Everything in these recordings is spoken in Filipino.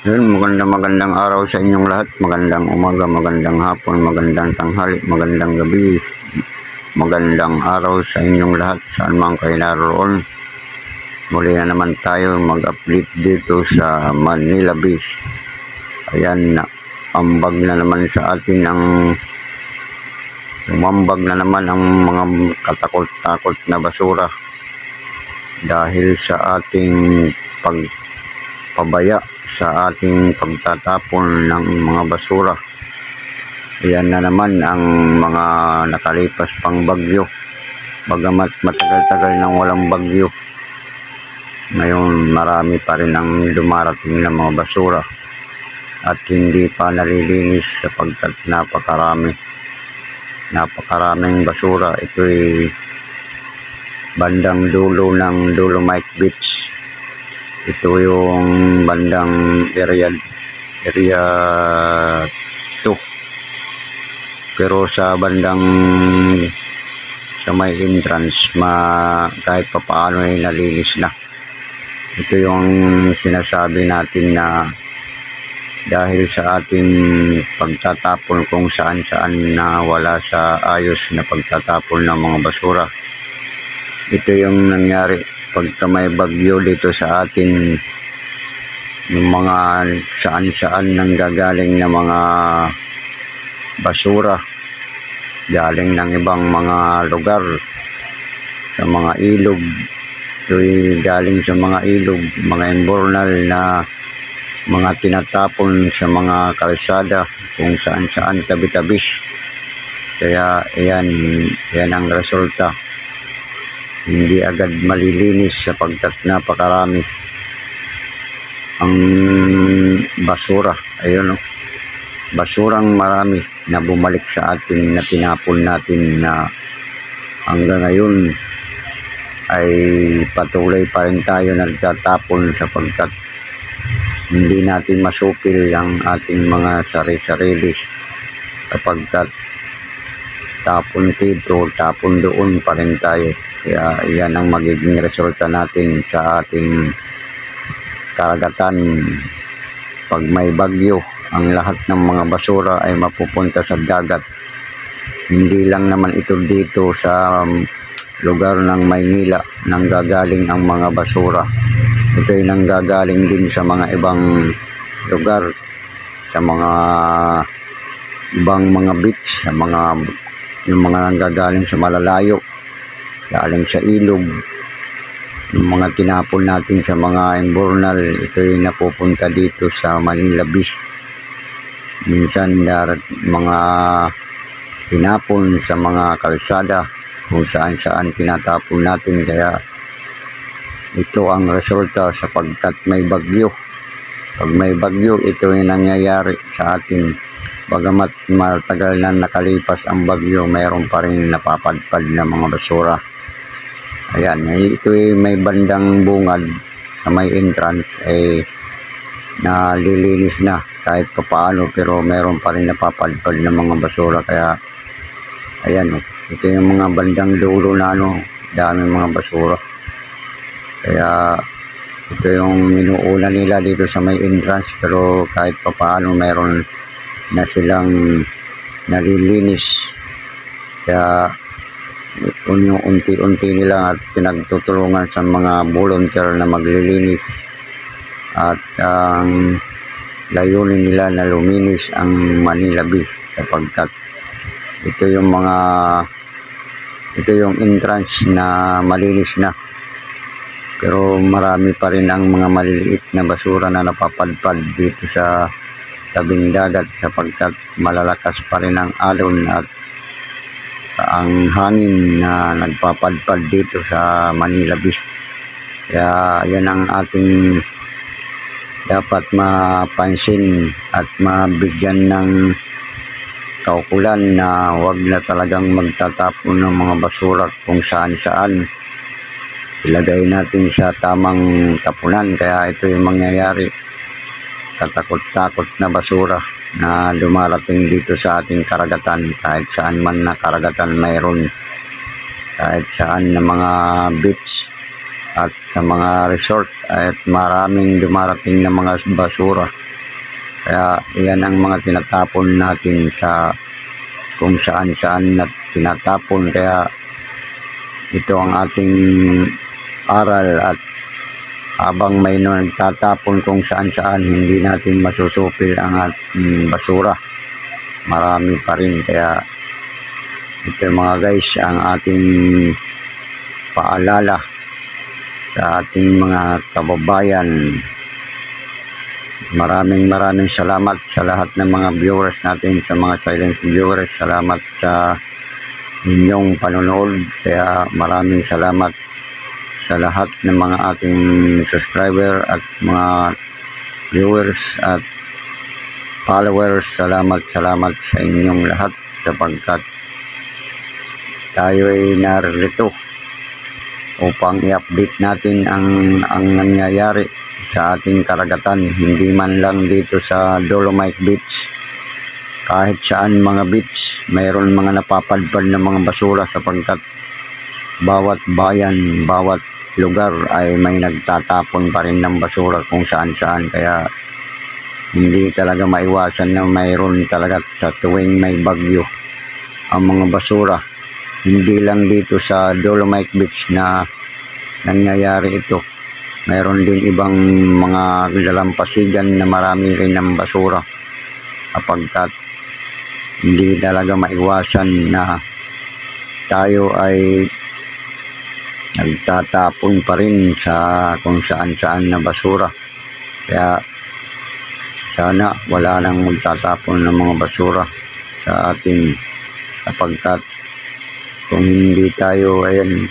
Yun, magandang araw sa inyong lahat. Magandang umaga, magandang hapon, magandang tanghali, magandang gabi. Magandang araw sa inyong lahat saan man kayo naroon. Muli na naman tayo mag-update dito sa Manila Beach. Ayan, ambag na naman sa atin umambag na naman ang mga katakot-takot na basura dahil sa ating pagpabaya sa ating pagtatapon ng mga basura. Ayan na naman ang mga nakalipas pang bagyo. Bagamat matagal-tagal nang walang bagyo, ngayon marami pa rin ang dumarating na mga basura at hindi pa nalilinis sapagkat napakaraming basura. Ito'y bandang dulo ng Dolomite Beach. Ito yung bandang area 2. Pero sa bandang sa may entrance, kahit pa paano ay nalinis na. Ito yung sinasabi natin na dahil sa ating pagtatapon kung saan-saan na wala sa ayos na pagtatapon ng mga basura. Ito yung nangyari pagka may bagyo dito sa atin, yung mga saan-saan nanggagaling na mga basura galing ng ibang mga lugar sa mga ilog. Ito'y galing sa mga ilog, mga imbornal na mga tinatapon sa mga kalsada kung saan-saan tabi-tabi. Kaya yan ang resulta. Hindi agad malilinis sapagkat napakarami ang basura. Ayun, basurang marami na bumalik sa atin na tinapon natin na hanggang ngayon ay patuloy pa rin tayo nagtatapon sapagkat hindi natin masupil ang ating mga sarili-sarili sapagkat tapon dito, tapon doon pa rin tayo. Kaya yan ang magiging resulta natin sa ating karagatan. Pag may bagyo, ang lahat ng mga basura ay mapupunta sa dagat. Hindi lang naman ito dito sa lugar ng Maynila nanggagaling ang mga basura. Ito ay nanggagaling din sa mga ibang lugar, sa mga ibang mga beach, sa yung mga nanggagaling sa malalayo, galing sa ilog. Yung mga tinapon natin sa mga imbornal, ito ay napupunta dito sa Manila Beach. Minsan mga tinapon sa mga kalsada kung saan-saan tinatapon natin. Kaya ito ang resulta sapagkat may bagyo. Pag may bagyo, ito ay nangyayari sa atin. Bagamat matagal na nakalipas ang bagyo, mayroon pa rin napapadpad na mga basura. Ayan, ito ay may bandang bungad sa may entrance ay nalilinis na kahit pa paano, pero mayroon pa rin napapadpad na mga basura. Kaya ayan, ito yung mga bandang dulo na daming mga basura. Kaya ito yung inuuna nila dito sa may entrance, pero kahit pa paano mayroon na silang nalilinis. Kaya yung unti-unti nila at pinagtutulungan sa mga volunteer na maglilinis at ang layunin nila na luminis ang Manila Beach sapagkat ito yung entrance na malinis na, pero marami pa rin ang mga maliliit na basura na napapadpad dito sa tabing dagat sapagkat malalakas pa rin ang alon at ang hangin na nagpapadpad dito sa Manila Beach. Kaya yan ang ating dapat mapansin at mabigyan ng kaukulan na wag na talagang magtatapon ng mga basura kung saan-saan. Ilagay natin sa tamang tapunan. Kaya ito yung mangyayari. Katakot-takot na basura na dumarating dito sa ating karagatan. Kahit saan man na karagatan mayroon. Kahit saan na mga beach at sa mga resort at maraming dumarating na mga basura. Kaya iyan ang mga tinatapon natin sa kung saan-saan na tinatapon. Kaya ito ang ating aral, at habang may nagtatapon kung saan-saan, hindi natin masusupil ang ating basura. Marami pa rin. Kaya ito mga guys, ang ating paalala sa ating mga kababayan. Maraming salamat sa lahat ng mga viewers natin, sa mga silent viewers. Salamat sa inyong panonood. Kaya maraming salamat sa lahat ng mga ating subscriber at mga viewers at followers. Salamat sa inyong lahat, sapagkat tayo ay narito upang i-update natin ang nangyayari sa ating karagatan. Hindi man lang dito sa Dolomite Beach, kahit saan mga beach, mayroon mga napapadpad na mga basura, sapagkat bawat bayan, bawat lugar ay may nagtatapon pa rin ng basura kung saan-saan. Kaya hindi talaga maiwasan na mayroon talaga sa tuwing may bagyo ang mga basura. Hindi lang dito sa Dolomite Beach na nangyayari ito. Mayroon din ibang mga dalampasigan na marami rin ng basura, sapagkat hindi talaga maiwasan na tayo ay nagtatapon pa rin sa kung saan-saan na basura. Kaya sana wala nang magtatapon ng mga basura sa atin, sapagkat kung hindi tayo, ayan,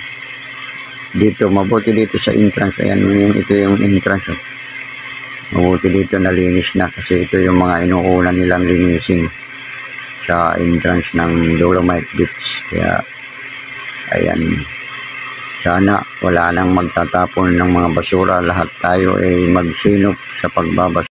dito, mabuti dito sa entrance, ayan, ito yung entrance. Mabuti dito nalinis na, kasi ito yung mga inuuna nilang linisin sa entrance ng Dolomite Beach. Kaya ayan, sana wala nang magtatapon ng mga basura. Lahat tayo ay magsinop sa pagbabasura.